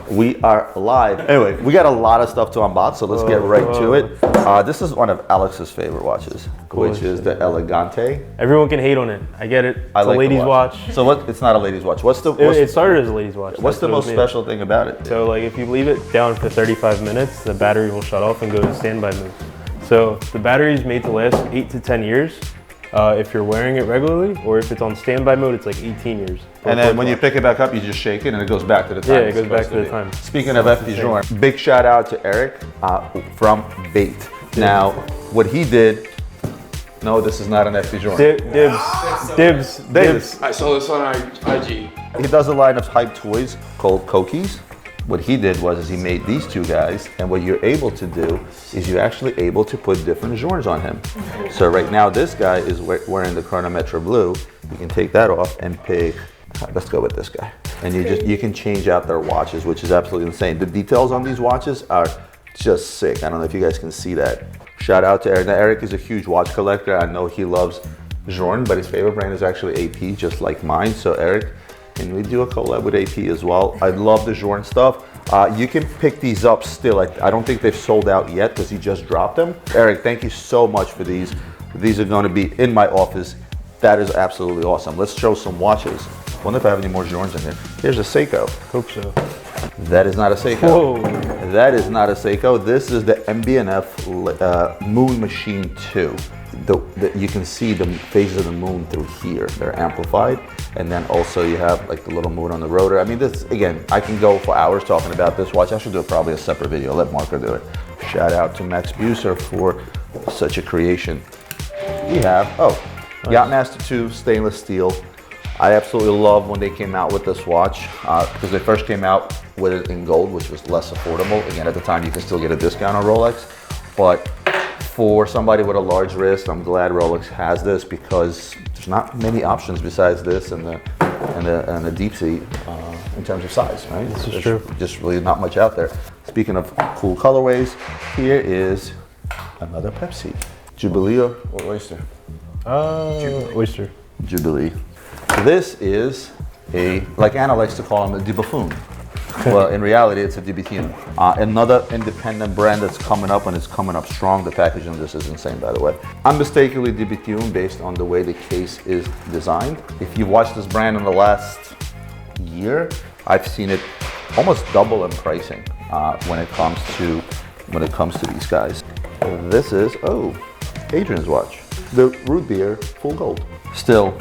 We are live. Anyway, we got a lot of stuff to unbox, so let's get right to it. This is one of Alex's favorite watches, which is the Elegante. Everyone can hate on it. I get it. It's a ladies' watch. So what? It's not a ladies' watch. It started as a ladies' watch. What's the most special thing about it? So like if you leave it down for 35 minutes, the battery will shut off and go to standby mode. So the battery is made to last 8 to 10 years. If you're wearing it regularly, or if it's on standby mode, it's like 18 years. And then when you pick it back up, you just shake it and it goes back to the time. Yeah, it goes back to the time. Speaking of FP Journe, big shout out to Eric from Bait. Now, what he did, no, this is not an FP Journe. Dibs. I saw this on IG. He does a line of hype toys called Kokies. What he did was he made these two guys, and what you're able to do is you're actually able to put different Journes on him. So right now this guy is wearing the Chronometra blue. You can take that off and pick, let's go with this guy. And you can change out their watches, which is absolutely insane. The details on these watches are just sick. I don't know if you guys can see that. Shout out to Eric. Now Eric is a huge watch collector. I know he loves Journe, but his favorite brand is actually AP, just like mine. So Eric, and we do a collab with AP as well. I love the Journe stuff. You can pick these up still. I don't think they've sold out yet because he just dropped them. Eric, thank you so much for these. These are going to be in my office. That is absolutely awesome. Let's show some watches. Wonder if I have any more Journes in here. Here's a Seiko. Hope so. That is not a Seiko. Whoa. That is not a Seiko. This is the MB&F Moon Machine 2. You can see the phases of the moon through here. They're amplified. And then also you have like the little moon on the rotor. I mean, this, again, I can go for hours talking about this watch. I should do probably a separate video. Let Marco do it. Shout out to Max Buser for such a creation. We have, Yachtmaster 2 stainless steel. I absolutely love when they came out with this watch because they first came out with it in gold, which was less affordable. Again, at the time you can still get a discount on Rolex, but for somebody with a large wrist, I'm glad Rolex has this because there's not many options besides this and the deep sea in terms of size, right? This is true. Just really not much out there. Speaking of cool colorways, here is another Pepsi. Jubilee or Oyster? Oyster. Jubilee. This is like Anna likes to call him, a de buffoon. Well, in reality, it's a DBTM. Another independent brand that's coming up, and it's coming up strong. The packaging on this is insane, by the way. Unmistakably DBTM based on the way the case is designed. If you've watched this brand in the last year, I've seen it almost double in pricing when it comes to these guys. This is Adrian's watch, the root beer full gold. Still.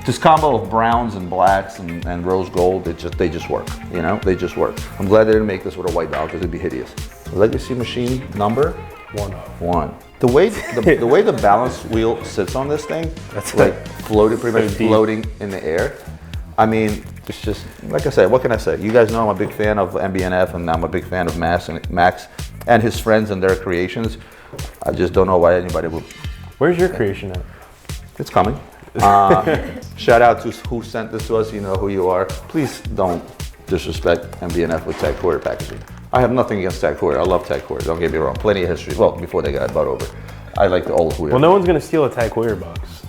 This combo of browns and blacks and rose gold, they just work, you know? They just work. I'm glad they didn't make this with a white dial because it'd be hideous. Legacy machine number? 1. The way the balance wheel sits on this thing, that's like floating, pretty much floating in the air. I mean, it's just, like I said, what can I say? You guys know I'm a big fan of MB&F and I'm a big fan of Max and his friends and their creations. I just don't know why anybody would. Where's your creation at? It's coming. Shout out to who sent this to us. You know who you are. Please don't disrespect MB&F with Tag Heuer packaging. I have nothing against Tag Heuer. I love Tag Heuer. Don't get me wrong. Plenty of history. Well, before they got bought over. I like the old Heuer. Well, no one's gonna steal a Tag Heuer box.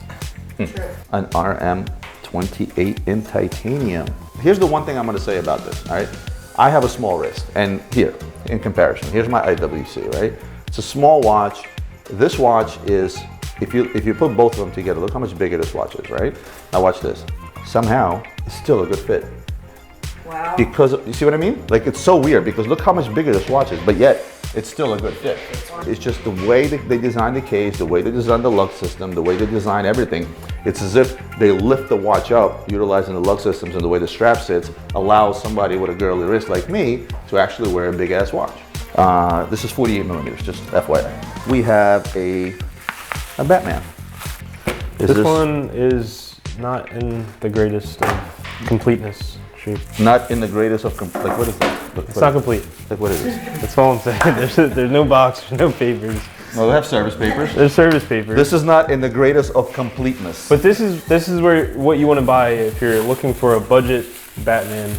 An RM28 in titanium. Here's the one thing I'm gonna say about this. All right, I have a small wrist, and here, in comparison, here's my IWC. Right, it's a small watch. This watch is. If you put both of them together, look how much bigger this watch is, right? Now watch this. Somehow, it's still a good fit. Wow. Because, you see what I mean? Like, it's so weird because look how much bigger this watch is, but yet, it's still a good fit. It's just the way that they designed the case, the way they designed the lug system, the way they design everything. It's as if they lift the watch up, utilizing the lug systems and the way the strap sits, allows somebody with a girly wrist like me to actually wear a big ass watch. This is 48 millimeters, just FYI. We have a Batman. This one is not in the greatest of completeness shape. Not in the greatest of like what is that? It's not complete. Like what is this? That's all I'm saying. There's no box, there's no papers. Well, they have service papers. There's service papers. This is not in the greatest of completeness. But this is what you want to buy if you're looking for a budget Batman.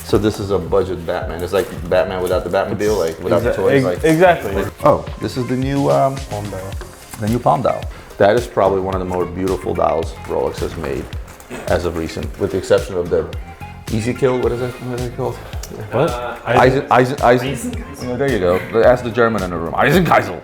So this is a budget Batman. It's like Batman without the Batmobile, like without the toys. Exactly. Oh, this is the new Palm dial. The new palm dial. That is probably one of the more beautiful dials Rolex has made as of recent, with the exception of the Easy Kill. What is it called? What? There you go. Ask the German in the room. Eisengeisel.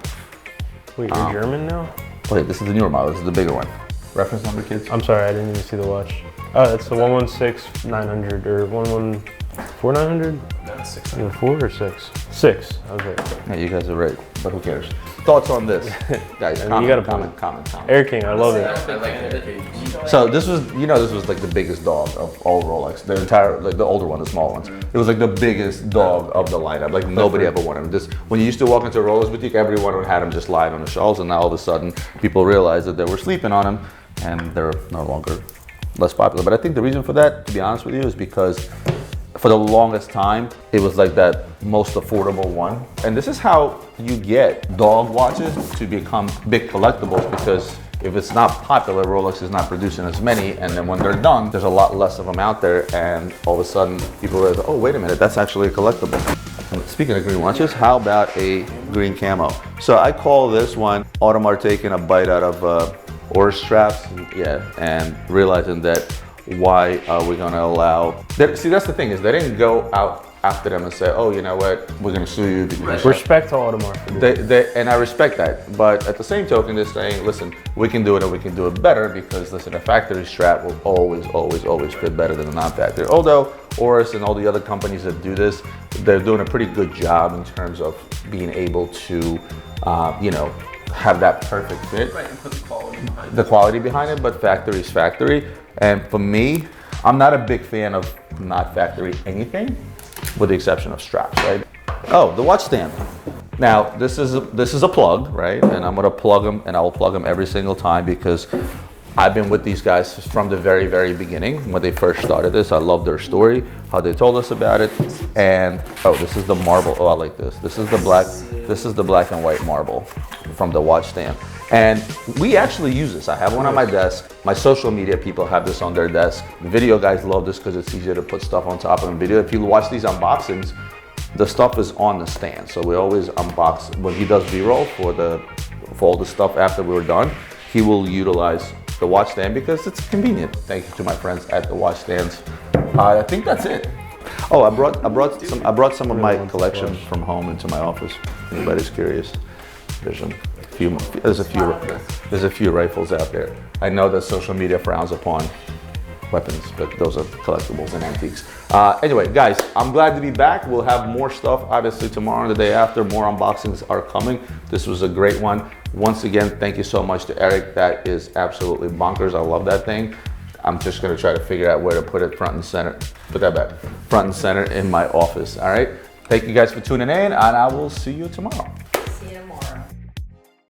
Wait, you're German now? Wait, this is the newer model. This is the bigger one. Reference number, kids? I'm sorry, I didn't even see the watch. Oh, that's the 116-900 or 114-900? No, 6. 4 or 6? 6. I was right. Yeah, you guys are right, but who cares? Thoughts on this, guys? I mean, you gotta comment. Air King, I love it. I like it. So this was, this was like the biggest dog of all Rolex. The entire, like the older one, the small ones. It was like the biggest dog of the lineup. Like nobody ever wanted him. Just when you used to walk into a Rolex boutique, everyone had him just lying on the shelves, and now all of a sudden people realized that they were sleeping on him, and they're no longer less popular. But I think the reason for that, to be honest with you, is because for the longest time, it was like that most affordable one. And this is how you get dog watches to become big collectibles, because if it's not popular, Rolex is not producing as many, and then when they're done, there's a lot less of them out there, and all of a sudden people realize, oh, wait a minute, that's actually a collectible. And speaking of green watches, how about a green camo? So I call this one Audemars taking a bite out of oar straps, and realizing that why are we gonna allow, see, that's the thing, is they didn't go out after them and say, oh, you know what, we're gonna sue you. Respect to Audemars. And I respect that, but at the same token, they're saying, listen, we can do it and we can do it better, because listen, a factory strap will always fit better than a non-factory. Although Oris and all the other companies that do this, they're doing a pretty good job in terms of being able to, have that perfect fit. Right, and put the quality behind it. The quality behind it, but factory is factory. And for me, I'm not a big fan of not factory anything, with the exception of straps, right? Oh, the watch stand. Now, this is a plug, right? And I'm gonna plug them, and I will plug them every single time, because I've been with these guys from the very, very beginning. When they first started this, I love their story, how they told us about it. And oh, this is the marble. Oh, I like this. This is the black and white marble from the watch stand. And we actually use this. I have one on my desk. My social media people have this on their desk. The video guys love this because it's easier to put stuff on top of the video. If you watch these unboxings, the stuff is on the stand. So we always unbox, when he does B-roll for all the stuff after we're done, he will utilize the watch stand because it's convenient. Thank you to my friends at the watch stands. I think that's it. Oh, I brought some of my collection from home into my office. Anybody's curious? There's a few rifles out there. I know that social media frowns upon weapons, but those are collectibles and antiques. Anyway, guys, I'm glad to be back. We'll have more stuff, obviously, tomorrow and the day after. More unboxings are coming. This was a great one. Once again, thank you so much to Eric. That is absolutely bonkers. I love that thing. I'm just gonna try to figure out where to put it front and center. Put that back. Front and center in my office, all right? Thank you guys for tuning in, and I will see you tomorrow. See you tomorrow.